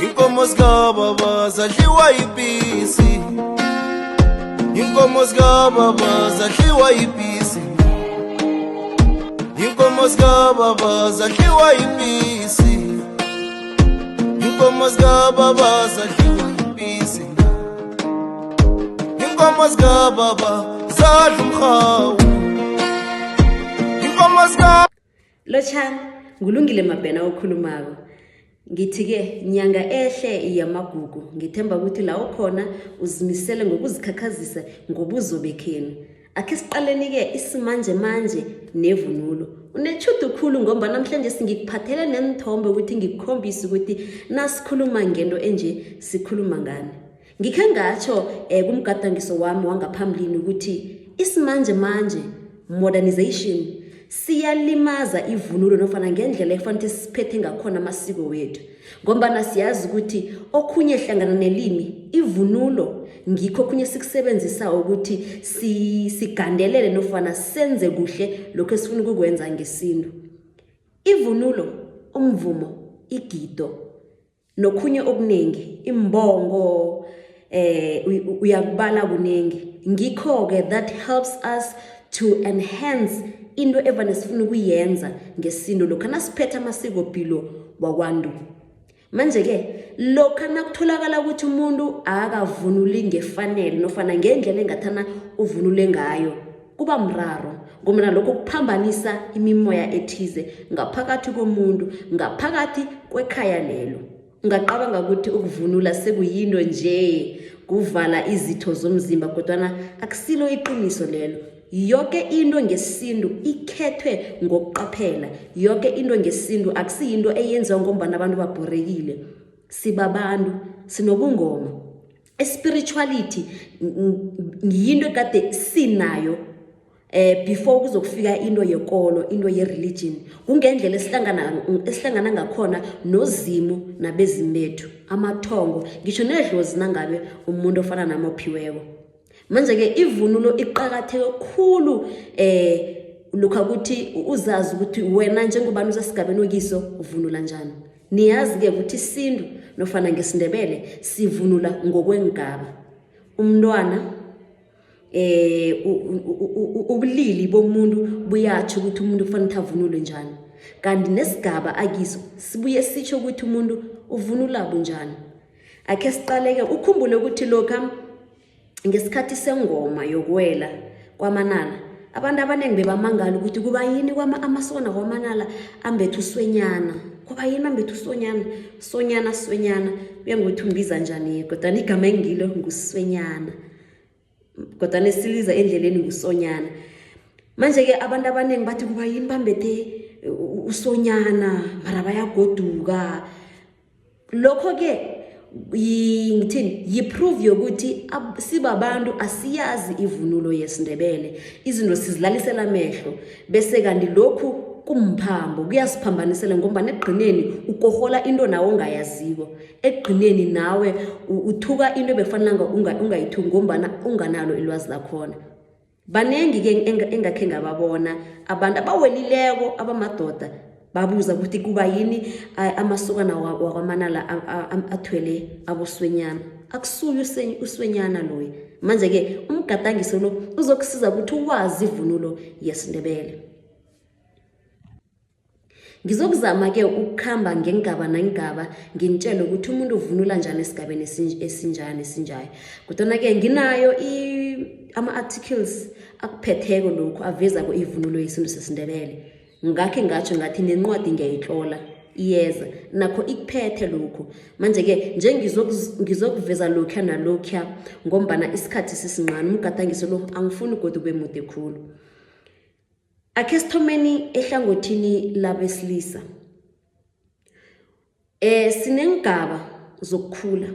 Inkomo zikababa zadliwa ipisi, inkomo zikababa zadliwa ipisi, inkomo zikababa zadliwa ipisi, inkomo zikababa zadliwa ipisi, inkomo zikababa zadla umhawu, inkomo zikababa. Lochani ngulungile Mabhena okhulumako. Ngithi-ke nyanga ehle yamagugu, ngithemba ukuthi la ukhona uzimisele ngokuzikhakhazisa ngobuzo bekhenu. Akhe siqaleni-ke isimanje manje nevunulo. Unechudu khulu ngoba namhlanje singikuphathele nenithombe ukuthi ngikukhombise ukuthi nasikhuluma ngento enje sikhuluma ngani. Ngikhe ngatsho kumgadangiso wami wangaphambilini ukuthi isimanje manje modernization siyalimaza ivunulo nofana ngendlela efanele siphethe ngakhona amasiko wethu. Ngoba siyazi ukuthi okhunye hlangana nelimi ivunulo ngikho okhunye sikusebenzisa ukuthi sigandelele nofana senze kuhle lokho esifuna ukukwenza ngesintu. Ivunulo, umvumo, igido nokhunye okunengi, imbongo uyakubala kunengi. Ngikho-ke that helps us to enhance into evane sifuna ukuyenza ngesintu lokho nasiphethe amasiko philo wakwantu. Manje-ke lokho nakutholakala ukuthi umuntu akavunuli ngefanele nofana ngendlela engathana uvunule ngayo kuba mraro, ngoba lokho kuphambanisa imimoya ethize ngaphakathi komuntu, ngaphakathi kwekhaya lelo. Ungaqabanga ukuthi ukuvunula sekuyinto nje kuvala izitho zomzimba, kodwa akusilo iqiniso lelo. Yonke into ngesintu ikhethwe ngokuqaphela. Yonke into ngesintu akusiyinto eyenziwa ngombana abantu babhorekile. Sibabantu, sinobungoma. Spirituality yinto ekade sinayo before kuzokufika into yekolo, into ye-religion. Kungendlela esihlangana ngakhona nozimu nabezimu bethu, amathongo, ngisho nedlozi nangabe umuntu ofana nami ophiweko. Manje-ke ivunulo iqakatheke khulu lokho ukuthi uzazi ukuthi wena njengobani usesigabeni okiso uvunula njani. Niyazi-ke ukuthi isintu nofana ngesindebele sivunula ngokwengaba. Umntwana ubulili bomuntu buyatsho ukuthi umuntu kufanele avunule njani. Kanti nesigaba akiso sibuye sitsho ukuthi umuntu uvunula bunjani. Akhe siqaleke ukhumbule ukuthi lokho ngesikhathi sengoma yokuwela kwaManala abantu abaningi bebamangala ukuthi kuba yini amasokana kwaManala ambethe uswenyana. Kuba yini ambethe uswenyana, swenyana uyangokuthi umbiza njani, kodwa igama engilo nguswenyana, kodwa nesiliza endleleni ngusonyana. Manje-ke abantu abaningi bathi kuba yini bambethe usonyana mara bayagoduka. Lokho-ke ngithini yiprove yokuthi sibabantu asiyazi ivunulo yesindebele. Izinto sizilalisela amehlo bese kanti lokhu kumphambo kuyasiphambanisela ngoba negqineni ukohola into nawe ongayaziko. Egqineni nawe uthuka into befanele ungayithuki ngombana unganalo ilwazi lakhona. Banengi-ke engakhe ngababona abantu abawelileko abamadoda babuza ukuthi kuba yini amasokana wakwaManala athwele aboswenyana. Akusuye uswenyana loyo. Manje-ke umgadangiso lo uzokusiza ukuthi uwazi ivunulo yesindebele. Ngizokuzama-ke ukukhamba ngengaba nengaba ngintshele ukuthi umuntu uvunula njani esigabeni esinjani esinjayo. Kodwa-ke nginayo ama-articles akuphetheko lokhu avezako ivunulo yesintu sesindebele. Ngakhe ngatsho ngathi nencwadi ngiyayitlola iyeza nakho ikuphethe lokhu. Manje-ke ngizokuveza lokhu nalokhu ngombana isikhathi sisincane. Umgadangiso lo angifuni ukuthi ube mude khulu. Akhe sithomeni ehlangothini labesilisa. Sinengaba zokukhula.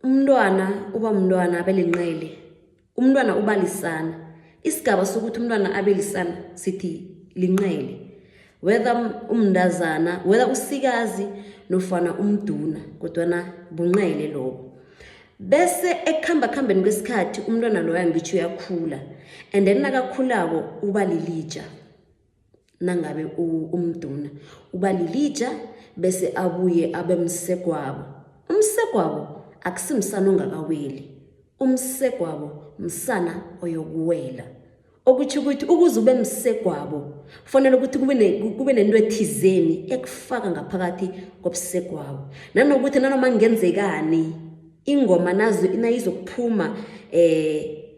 Umntwana uba mntwana abelinqele. Umntwana uba lisana. Isigaba sokuthi umntwana abelisana sithi linqele. Whether umndazana, whether usikazi nofana umduna, kodwa bunqele lobo. Bese ekukhambeni kwesikhathi umntwana loya ngitsho uyakhula. And then nakakhulako uba lilija. Nangabe umduna uba lilija bese abuye abe msegwabo. Umsegwabo akusimsana ongakaweli, umsegwabo msana oyokuwela. Okuthi ukuthi ukuze ube msegwabo kufanele ukuthi kube nento ethizeni ekufaka ngaphakathi kobusegwabo, nanokuthi nanoma ngenzekani ingoma nazo inayizokuphuma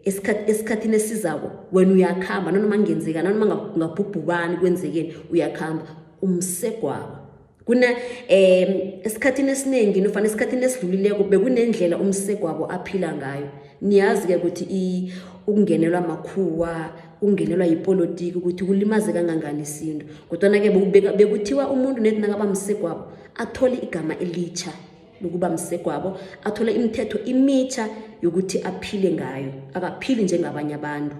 esikhathini esizako wena uyakhamba, nanoma ngenzekani nanoma ngabhubhubani kwenzekeni uyakhamba umsegwabo. Kuna esikhathini esiningi nofana esikhathini esidlulileko bekunendlela umsegwabo aphila ngayo. Niyazi ke ukuthi ukungenelwa amakhuwa, ukungenelwa yipolitiki ukuthi kulimaze kangangani isinto. Kodwa ke bekuthiwa umuntu nethi nakaba msegwabo athole igama elitsha lokuba msegwabo, athole imithetho imitsha yokuthi aphile ngayo, akaphili njengabanye abantu.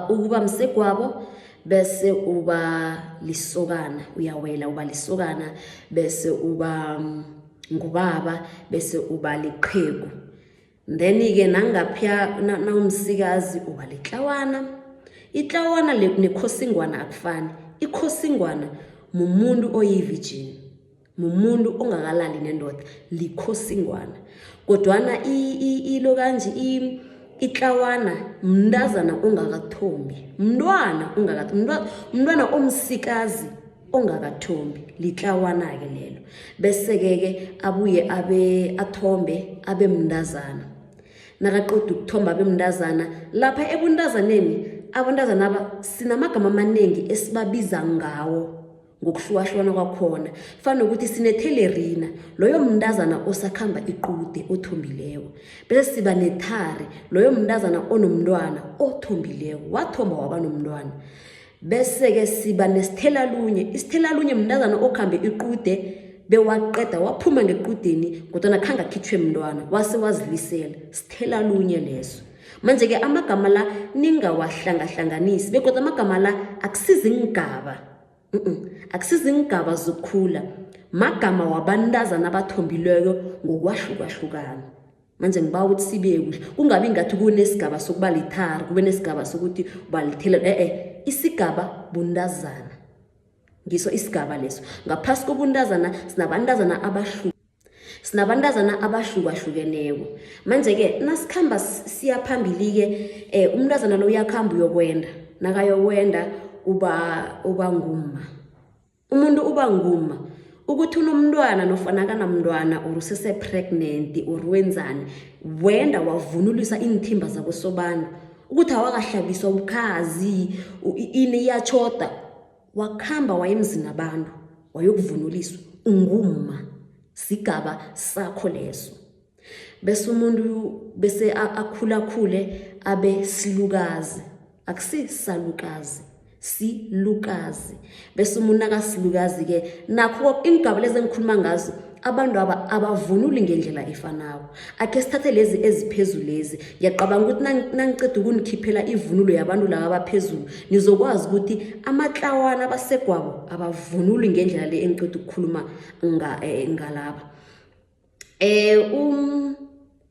Ukuba msegwabo bese uba lisokana, uyawela uba lisokana, bese uba ngubaba, bese uba liqhegu. Then ke nangapha nawumsikazi uba litlawana. Itlawana nekhosingwana akufani. Ikhosingwana mumuntu oyivirgin, mumuntu ongakalali nendoda, likhosingwana. Kodwana ilokanje itlawana mndazana ongakathombi, mntwana omsikazi ongakathombi, litlawana ke lelo. Bese ke abuye athombe abe mndazana. Nakaqeda ukuthomba abe mndazana, lapha ebuntazaneni abantazana aba sinamagama amanengi esibabiza ngawo ngokuhlukahlukana kwakhona. Fana nokuthi sinethelerina, loyo mndazana osakhamba iqude othombileko. Bese siba nethari, loyo mndazana onomntwana othombileko, wathomba waba nomntwana. Bese ke siba nesithelalunye, isithelalunye mndazana okhambe iqude bewaqeda waphuma ngequdeni kodwa khanga khitshwe mntwana wase wazilisela, sithelalunye leso. Manje ke amagama la ningawahlangahlanganisi bekodwa amagama la akusiza ingaba. Akusiza ingaba zokukhula, magama wabantazana abathombileko ngokwahlukahlukana. Manje ngibawa ukuthi sibe kuhle, kungabi ngathi kunesigaba sokuba lithari, kube nesigaba sokuthi ubalithela. Isigaba buntazana, ngiso isigaba leso. Ngaphasi kobuntazana sinabantazana abahlukahlukeneko. Manje ke nasikhamba siya phambili ke umntazana lo uyakhamba uyokwenda, nakayokwenda uba ngumma. Umuntu uba ngumma ukuthi unomntwana nofana kanamntwana or usese pregnant or wenzani, wenda wavunulisa inthimba zakosobana ukuthi awakahlabiswa ubukhazi ini yachoda, wakhamba wayemzini abantu wayokuvunuliswa, ungumma, sigaba sakho leso. Bese umuntu bese akhulakhule abe silukazi, akusisalukazi, silukazi. Bese umuntu akasilukazi ke nakho ingaba lezi engikhuluma ngazo abantu abavunuli ngendlela efanayo. Ake sithathe lezi eziphezulu lezi, ngiyaqabanga ukuthi nangiceda ukunikhiphela ivunulo yabantu laba abaphezulu nizokwazi ukuthi amatlawana abasegwabo abavunuli ngendlela le engiceda ukukhuluma ngalaba.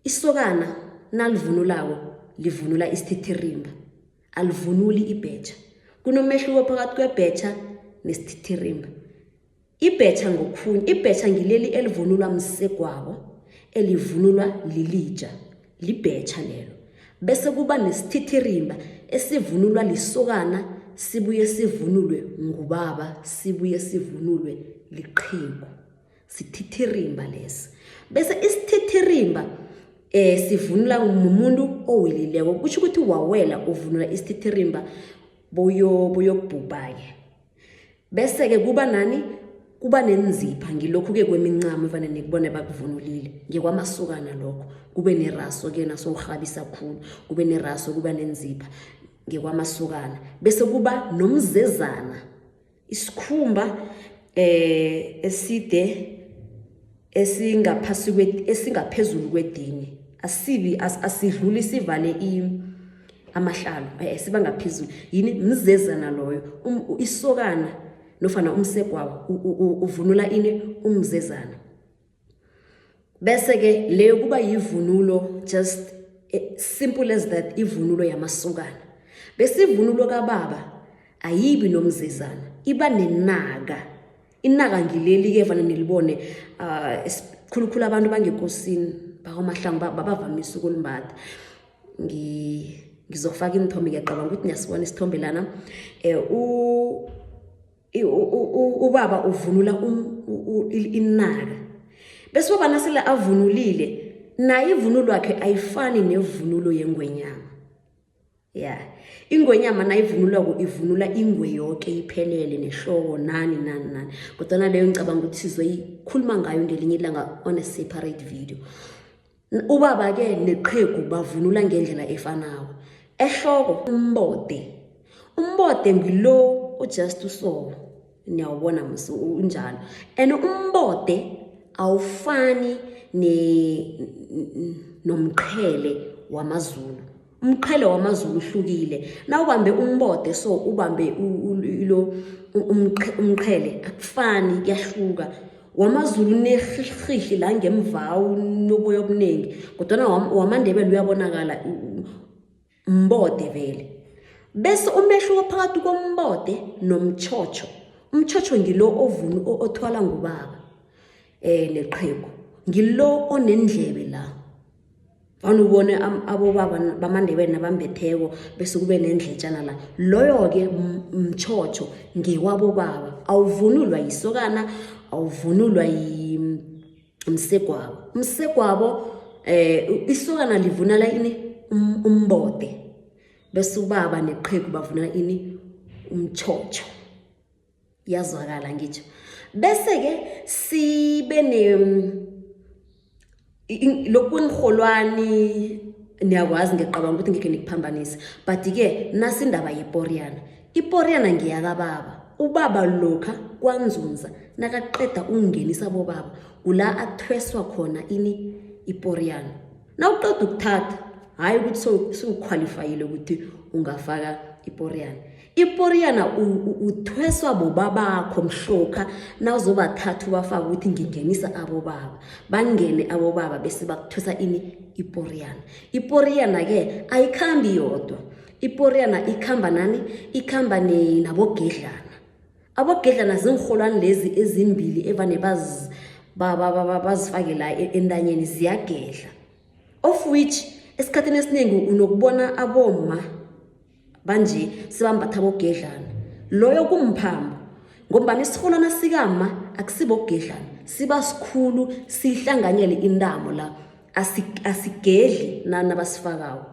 Isokana nalivunulako livunula isititirimba, alivunuli ibheja. Kunomehluko phakathi kwebheja nesititirimba. Ibheja ngokhunye, ibheja ngileli elivunulwa msegwabo, elivunulwa lilija, libheja lelo. Bese kuba nesititirimba esivunulwa lisokana, sibuye sivunulwe ngubaba, sibuye sivunulwe liqhegu, sititirimba lesi. Bese isititirimba sivunula umuntu owelileko, kusho ukuthi wawela uvunula isititirimba boyokubhubha-ke. Bese ke kuba nani? Kuba nenzipha, ngilokhu ke kwemincamo evane nikubone bakuvunulile ngekwamasokana lokho. Kube neraso ke naso urhabisa khulu, kube neraso, kuba nenzipha ngekwamasokana. Bese kuba nomzezana, isikhumba eside esingaphezulu kwedini, asidluli sivale amahlalo, siba ngaphezulu. Yini mzezana loyo? Isokana nofana umsegwabo uvunula umzezana. Bese ke leyo kuba yivunulo, just simple as that, ivunulo yamasokana. Bese ivunulo kababa ayibi nomzezana, iba nenaka, inaka ngileli-ke vane nilibone khulukhulu abantu bangekosini bakwamahlangu babavamisa ukulimbatha. Ngizokufaka inithombe, ngiyacabanga ukuthi niyasibona isithombe lana. Ubaba uvunula inaka, bese ubaba nasele avunulile naye ivunulo yakhe ayifani nevunulo yengwenyama. Ya, ingwenyama nayivunulwako ivunula ingwe yoke iphelele nehloko nani. Kodwa leyo ngicabanga ukuthi sizoyikhuluma ngayo ngelinye ilanga on a separate video. Ubaba-ke neqhegu bavunula ngendlela efanako. Ehloko umbode ngilo ojust uso, niyawubona mse unjalo. And umbode awufani nomqhele wamaZulu. Umqhele wamaZulu uhlukile. Na ubambe umbode so ubambe umqhele akufani, kuyahluka. WamaZulu nehihi la ngemva unoboya obuningi, kodwa wamaNdebele uyabonakala umbode vele. Bese umehluko phakathi kombode nomchocho. Umchocho ngilo othwala ngubaba neqhegu, ngilo onendlebe la. Vana ubone abobaba bamaNdebele nabambetheko bese kube nendletshana la. Loyo-ke mchocho ngewabobaba, awuvunulwa yisokana, awuvunulwa umsegwabo. Umsegwabo isokana livunala ini umbode, bese ubaba neqhegu bavunala ini umchocho. Yazwakala ngitsho. Bese-ke sibe lokungholwani, niyakwazi ngiyacabanga ukuthi ngeke nikuphambanise, but-ke nasi indaba yeporiyana. Iporiyana ngiyakababa. Ubaba lokha kwanzunza nakaqeda ukungenisa bobaba kula athweswa khona ini iporiyana. Na uqeda ukuthatha, hayi ukuthi sewuqualifyile ukuthi ungafaka iporiyana. Iporiyana uthweswa bobabakho mhloka nawuzobathatha ubafaka ukuthi ngingenisa abobaba. Bangene abobaba bese bakuthwesa ini iporiyana. Iporiyana-ke ayikhambi yodwa. Iporiyana ikhamba nani? Ikhamba nabogedlana. Abogedlana zingholwane lezi ezimbili evane bazifake la entanyeni, ziyagedla. Of which esikhathini esiningi unokubona abomma banje sebambatha abogedlana. Loyo kumphambo, ngombana isirholwana sikama akusibogedlana, siba sikhulu, sihlanganyele intamo la, asigedli nabasifakayo.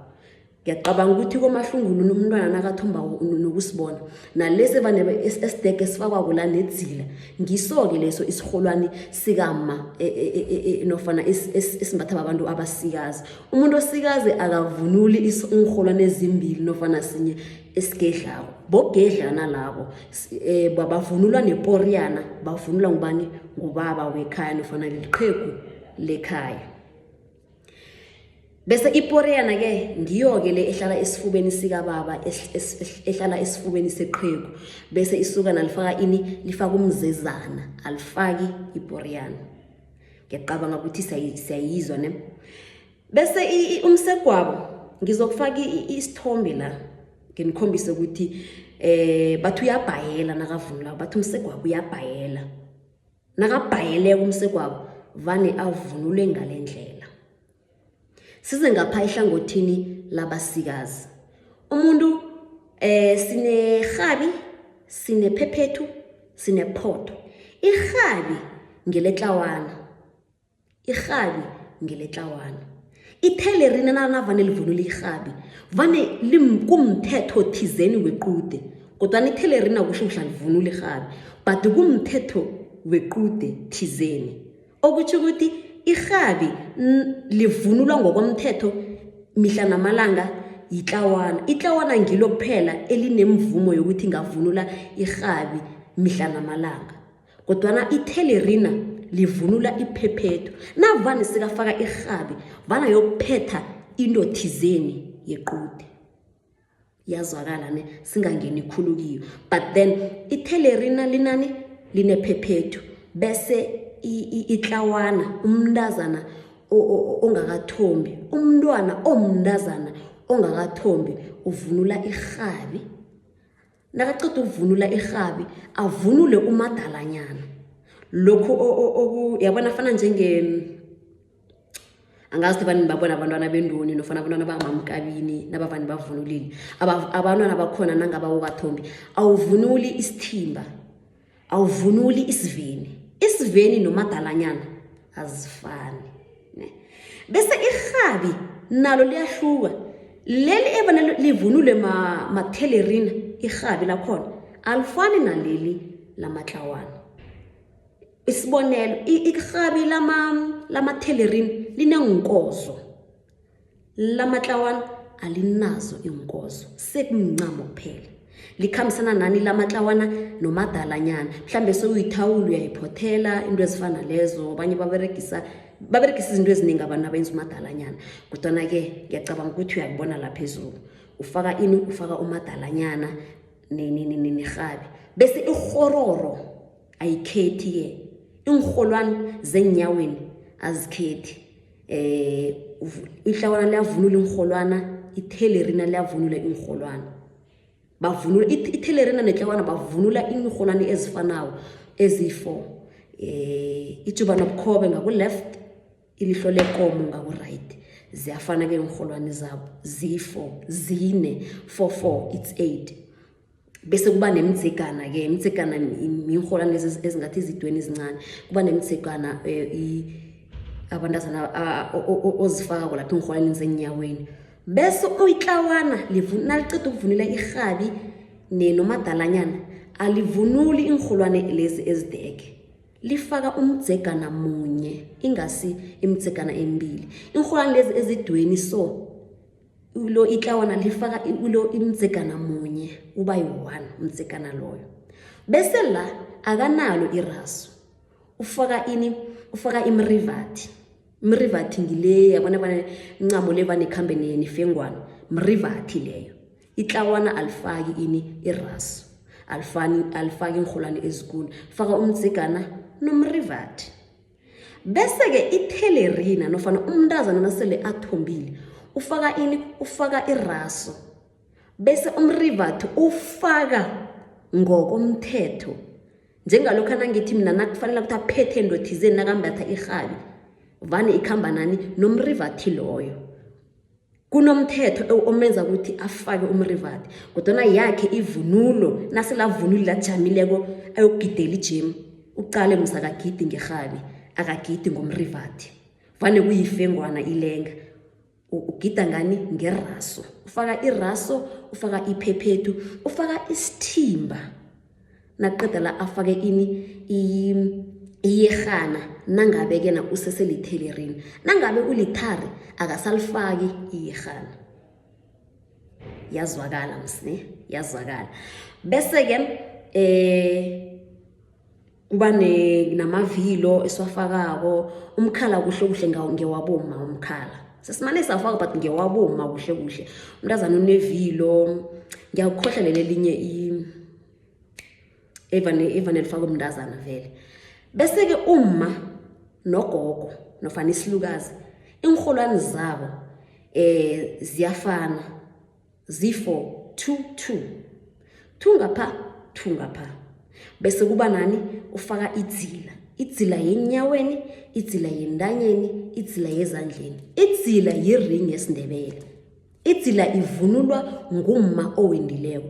Ngiyacabanga ukuthi komahlungulu umntwana nakathomba nokusibona nalesi evane esideke esifakwako la nedzila, ngiso-ke leso isirholwani sikama nofana esimbatha abantu abasikazi. Umuntu osikazi akavunuli iinrholwani ezimbili nofana sinye esigedlako. Bogedlana labo bavunulwa neporiyana, bavunulwa ngubani? Ngubaba wekhaya nofana liqhegu lekhaya. Bese iporiyana-ke ngiyo-ke le ehlala esifubeni sikababa, ehlala esifubeni seqhegu. Bese isukana lifaka ini? Lifaka umzezana, alifaki iporiyana. Ngiyacabanga ukuthi siyayizwa ne. Bese umsegwabo ngizokufaka isithombe la, nginikhombise ukuthi bathi uyabhayela nakavunula, bathi umsegwabo uyabhayela. Nakabhayeleko umsegwabo vane avunule ngalendlela. Size ngapha ehlangothini labasikazi. Umuntu sinerhabi, sinephephethu, sinephotho. Irhabi ngeletlawana. Irhabi ngeletlawana. Ithelerina navane livunula irhabi, vane kumthetho thizeni wequde. Kodwa ithelerina kusho ukuthi livunula irhabi, but kumthetho wequde thizeni. Okuthi ukuthi irhabi livunulwa ngokomthetho mihla namalanga yitlawana. Itlawana ngilo kuphela elinemvumo yokuthi ngavunula irhabi mihla namalanga. Kodwa ithelerina livunula iphephethu. Navane sikafaka irhabi vana yokuphetha into thizeni yequde. Yazwakala ne, singangeni khulu kiyo. But then ithelerina linani? Linephephethu. Bese itlawana umntazana ongakathombi, umntwana omntazana ongakathombi uvunula irhabi. Nakaqeda ukuvunula irhabi avunule umadalanyana. lokhu yabona fana angazi ukuthi bani babona abantwana benduni nofana abantwana bamamkabini nabavani bavunulile abantwana bakhona nangaba ubathombi awuvunuli isithimba awuvunuli isiveni nomadalanyana azifani bese irhabi nalo liyahluka leli evane livunule mathelerina irhabi lakhona alifani naleli lamatlawana isibonelo irhabi lamathelerina linenkozo lamatlawana alinazo inkozo sekumncamo kuphela likhambisana nani lamatlawana nomadalanyana mhlambe sewuyithawula uyayiphothela into ezifana lezo abanye baberegisa izinto eziningi abantu abenza umadalanyana kodwa ke ngiyacabanga ukuthi uyabona la phezulu ufaka umadalanyana nerhabi bese ihororo ayikhethi ke ingholwana zenyaweni azikhethi ihlawana liyavunula ingholwana ithelerina liyavunula ingholwana bavunula ithelerina nehlawana bavunula ingholwana ezifanayo ezi4 ijuba nobukhobe ngaku left ilihlo lekomo ngaku right ziyafana ke ingholwane zabo zi4 zine 4 it's 8 bese kuba nemdzegana ke imdzegana ingholwane ezingathi izidweni ezincane kuba nemdzegana abantazana ozifaka lapha ingholwane zenyaweni bese uyitlawana livunula licede ukuvunula irhabi nomadalanyana alivunuli ingholwane lezi ezideke lifaka umdzegana munye ingasi imdzegana emibili ingholwane lezi ezidweni so ulo itlawana lifaka ulo imdzegana munye uba yi1 umdzegana loyo bese la akanalo iraso ufaka imrivati ngile yabona incamo levane khambe nefengwana mrivati leyo itlawana alifaki iraso alifaki ingholwane ezikulu faka umdzegana nomrivati bese ke ithelerina nofana umntazana nasele athombile ufaka iraso bese umrivati ufaka ngokomthetho njengalokho nangithi mina nakufanele ukuthi aphethe endothizeni nakambatha irhabi vane ikhamba nani nomrivati loyo kunomthetho omenza ukuthi afake umrivati kodwa yakhe ivunulo naselavunuli lajamileko ayogidela ijemu uqale musakagidi ngerhabi akagidi ngomrivati vane kuyifengwana ilenga ugida ngani ngeraso ufaka iraso ufaka iphephethu ufaka isithimba naqeda la afake iyerhana nangabe ke na useselithelerina nangabe ulithari akasalifaki iyerhana yazwakala msne yazwakala bese ke kuba namavilo esiwafakako umkhala kuhle ngewaboma umkhala sesimane safaka but ngewaboma kuhle umntazana unevilo ngiyakhohla lelinye evane lifaka umntazana vele bese ke umma nogogo nofana isilukazi ingholwane zabo ziyafana zi4 2 ngapha bese kuba nani ufaka idzila yenyaweni idzila yendanyeni idzila yezandleni idzila yiring yesindebele idzila ivunulwa ngumma owendileko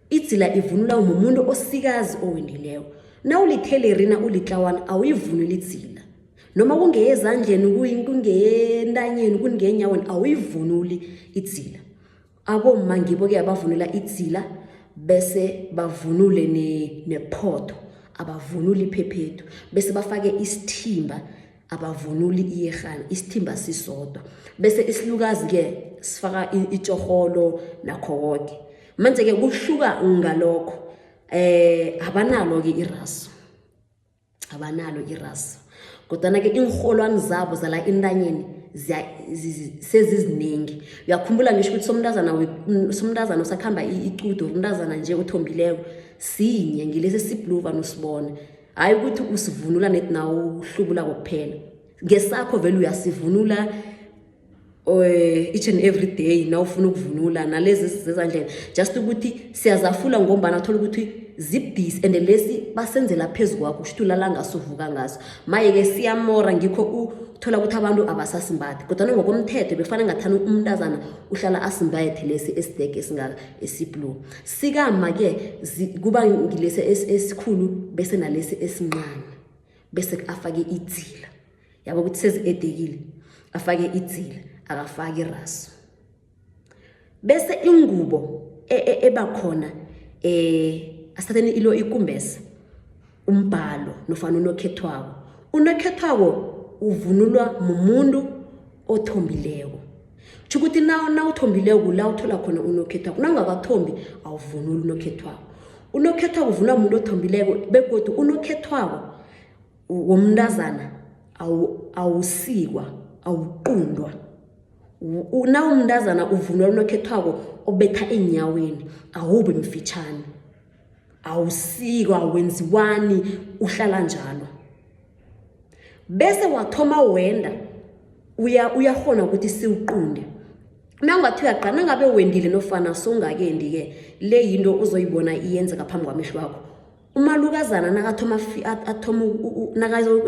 idzila ivunulwa umuntu osikazi owendileko nawulithelerina ulitlawana awuyivunuli idzila noma kungeyezandleni kungeyendanyeni kungenyaweni awuyivunuli idzila abomma ngibo ke abavunula idzila bese bavunule nephotho abavunuli iphephethu bese bafake isithimba abavunuli iyerhana isithimba sisodwa bese isilukazi ke sifaka itjoholo nakho konke manje ke kuhluka ngalokho abanalo ke iraso kodwa ke ingholwane zabo zala indanyeni seziziningi uyakhumbula ngisho ukuthi somntazana usakhamba icudo umntazana nje uthombileko sinye ngilese sibluva nosibone hayi ukuthi usivunula nethi nawo uhlubula kuphela ngesakho vele uyasivunula each and every day na ufuna ukuvunula nalezi zezandleni just ukuthi siyazafula ngombana athola ukuthi zip this and lesi basenzela phezulu kwakho usithula ngasuvuka ngaso maye ke siyamora ngikho uthola ukuthi abantu abasasimbathi kodwa ngokomthetho befana ngathana umntazana uhlala asimbathe lesi esideke esingaka esiblue sikama ke kuba ngilese esikhulu bese nalesi esincane bese afake idzila yabo ukuthi sezi edekile afake idzila akafaki raso bese ingubo ebakhona asatheni ilo ikumbese umbhalo nofana unokhethwako uvunulwa mumuntu othombileko chukuthi na uthombileko la uthola khona unokhethwako nangakathombi awuvunuli unokhethwako uvunwa umuntu othombileko begodu unokhethwako womntazana awusikwa awuqundwa na umntazana uvunwa unokhethwako obetha enyaweni awubi mfitshane awusikwa wenziwani uhlala njalo bese wathoma wenda uyahona ukuthi siuqunde nangathi uyaqana ngabe wendile nofana songakendi ke le yinto uzoyibona iyenza ngaphambi kwamehlo wakho umalukazana nakathoma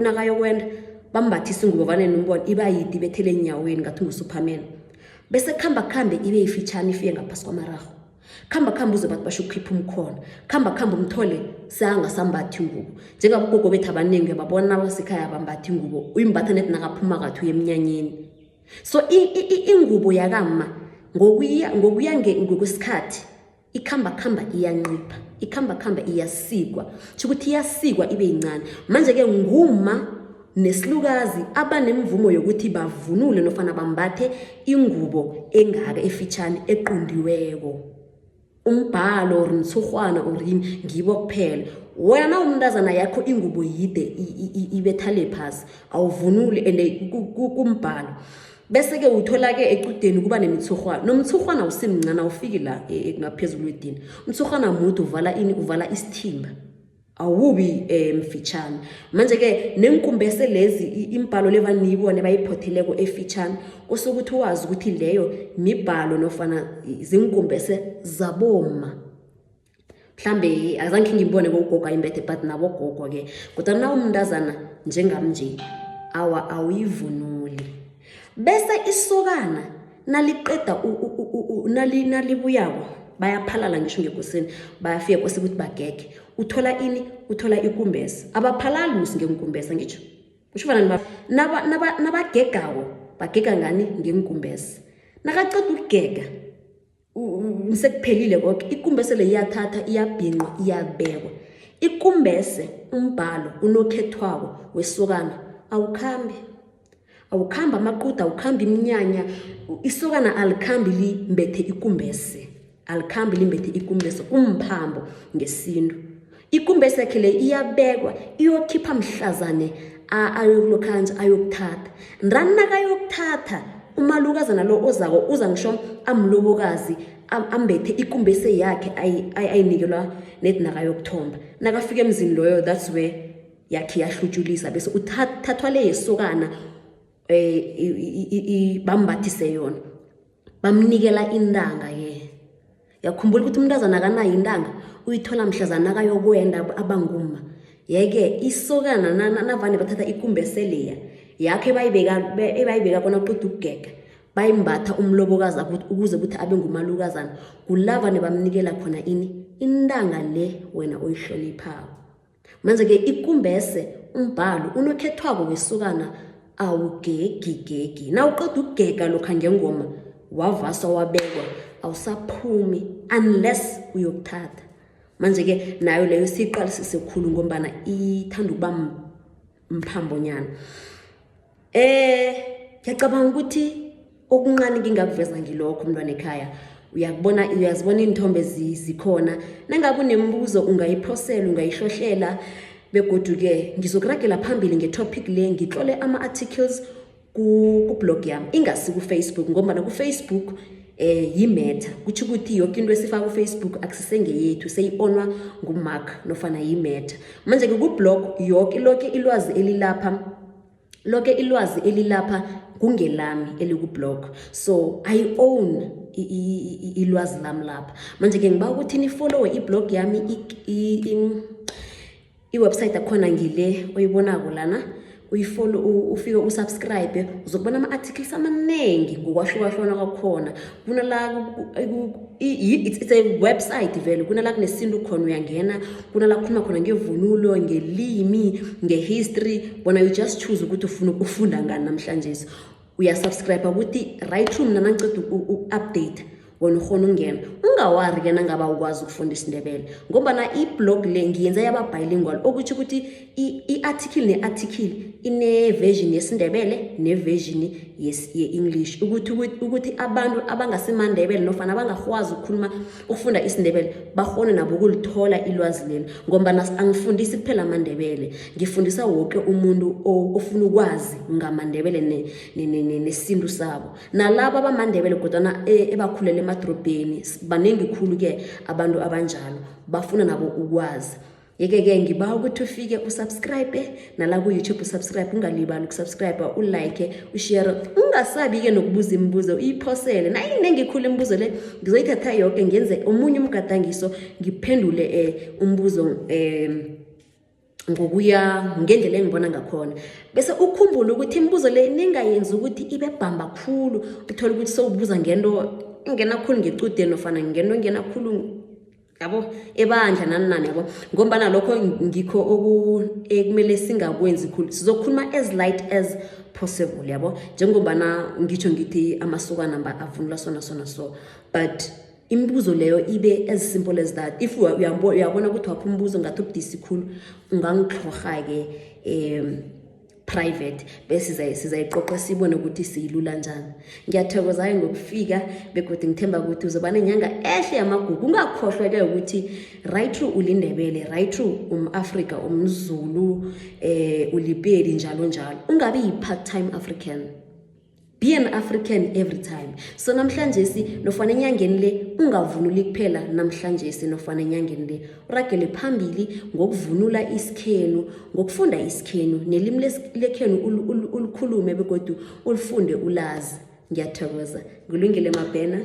nakayokwenda bambathisa ingubo vane nombona iba yidi bethele enyaweni ngathi nguSuperman bese khamba ibe ifitshane ifike ngaphasi kwamaraho khamba uze bathi basho ukukhipha umkhono khamba umthole sanga sambathi ingubo njengabogogo bethu abaningi babona abasekhaya bambathi ingubo uyimbatha nethi nakaphuma kathi uyemnyanyeni so ingubo yakama ngokuya ngokwesikhathi ikhamba iyanqipha ikhamba iyasikwa ukuthi iyasikwa ibe incane manje ke nguma nesilukazi abanemvumo yokuthi bavunule nofana bambathe ingubo engaka efitshane equndiweko umbhalo or mthugwana or yini ngibo kuphela wena umntazana yakho ingubo yide ibethale phasi awuvunule ende kumbhalo bese ke uthola ke equdeni kuba nemithugwana nomthugwana usimncane ufiki la ngaphezulu wedini umthugwana mude uvala isithimba awubi mfitshane manje ke nenkumbese lezi imbhalo levanibone bayiphoteleko efitshane kosukuthi wazi ukuthi leyo mibhalo nofana zinkumbese zaboma mhlambe azange ngibone ngogogo ayimbethe but nabo gogo ke kodwa na umntazana njengami nje awuyivunuli bese isokana naliqeda nalibuyako bayaphalala ngisho ngekosini bayafika kwasekuthi bagege uthola ikumbese abaphalali musingenkumbese ngitsho ushufana nabagegawo bagega ngani ngenkumbese nakaqeda ukugega sekuphelile konke ikumbese le iyathatha iyabhinqwa iyabekwa ikumbese umbhalo unokhethwako wesokana awukhamba amaquda awukhamba iminyanya isokana alikhambi limbethe ikumbese umphambo ngesintu ikumbese yakhe le iyabekwa iyokhipha mhlazane ayokulokhanja ayokuthatha ndanaka ayokuthatha umalukazana lo ozako uza ngisho amlobokazi ambethe ikumbese yakhe ayinikelwa nethi nakayokuthomba nakafika emzini loyo that's where yakhe yahlutshulisa bese uthathwa le yesokana bambathise yona bamnikela indanga yakhumbula ukuthi umntazana akanayo indanga uyithola mhlazana akayokwenda abanguma yeke isokana navane bathatha ikumbese leya yakhe bayibeka kona qeda ukugega bayimbatha umlobokazi ukuze ukuthi abe ngumalukazana kulavane bamnikela khona indanga le wena oyihloniphayo manje ke ikumbese umbhalo unokhethwako wesokana awugegi na uqeda ukugega lokha ngengoma wavaswa wabekwa awusaphumi unless uyokuthatha manje ke nayo leyo siqalisise kukhulu ngombana ithanda ukuba mphambonyana ngiyacabanga ukuthi okunqani ngingakuveza ngilokho umntwana ekhaya uyazibona inthombe zikhona nangabe unembuzo ungayiphosela ungayihlohlela begodu ke ngizokuragela phambili ngetopic le ngitlole ama-articles ku-blog yami ingasi ku-Facebook ngoba ku-Facebook yiMeta kuthi ukuthi yonke into esifaka ku-Facebook akusisengeyethu seyi-onwa nguMark nofana yiMeta manje ke ku-blog yonke lonke ilwazi elilapha kungelami elikublog, so I own ilwazi lami lapha. Manje-ke ngiba ukuthi nifollowe iblog yami, iwebsite akhona ngile oyibonako lana, uyifollow, ufike usubscribe, uzokubona ama-articles amanengi ngokwahlukahlukana kwakhona. Kunala it's a website vele, kunala kunesintu khona uyangena, kunala kukhuluma khona ngevunulo, ngelimi, ngehistory. Bona you just choose ukuthi ufuna ukufunda ngani namhlanje. Uyasubscribe ukuthi right room nanangiceda u-update wona ukhona ungena. Ungawari ke nangaba ukwazi ukufunda isiNdebele, ngoba na iblog le ngiyenza yaba bilingual, okuthi ukuthi i-article ne-article ine version yesiNdebele ne version ye-English, ukuthi abantu abangasemandebele nofana abangakwazi ukufunda isiNdebele bakhona nabo ukulithola ilwazi leli, ngoba angifundisi kuphela amandebele, ngifundisa wonke umuntu ofuna ukwazi ngamandebele nesintu sabo. Nalabo abamandebele kodwa ebakhulela emadrobheni banengi khulu ke abantu abanjalo bafuna nabo ukwazi. Yeke-ke ngiba ukuthi ufike usubscribe nala ku-YouTube, usubscribe, ungalibali ukusubscribe, ulike, ushare, ungasabi-ke nokubuza imibuzo, uyiphosele. Nayinengi khulu imibuzo le ngizoyithatha yonke ngenze omunye umgadangiso, ngiphendule umbuzo ngokuya ngendlela engibona ngakhona. Bese ukhumbule ukuthi imibuzo le ningayenzi ukuthi ibe bhamba khulu, uthola ukuthi sowubuza ngento ingena khulu ngecude nofana ngento ingena khulu yabo ebandla nani yabo, ngoba lokho ngikho ekumele singakwenzi khulu. Sizokhuluma as light as possible yabo, njengoba ngitsho ngithi amasokana avunula sona so, but imibuzo leyo ibe as simple as that. If uyabona ukuthi wapha umbuzo ngathi ubudisi khulu, ungangixhorha-ke private, bese sizayiqoqa sibone ukuthi siyilula njani. Ngiyathokoza ngokufika, begodwa ngithemba ukuthi uzoba nenyanga ehle yamagugu. Ungakhohlwa-ke ukuthi right through uliNdebele, right through umAfrika, umZulu, uLipedi njalo njalo. Ungabi yi-part-time African, be an African every time. So namhlanje nofana enyangeni le ungavunuli kuphela namhlanje nofana enyangeni le uragele phambili ngokuvunula isikhenu, ngokufunda isikhenu, nelimi lekhenu ulikhulume begodwa ulifunde ulazi. Ngiyathokoza. Ngulungile Mabhena.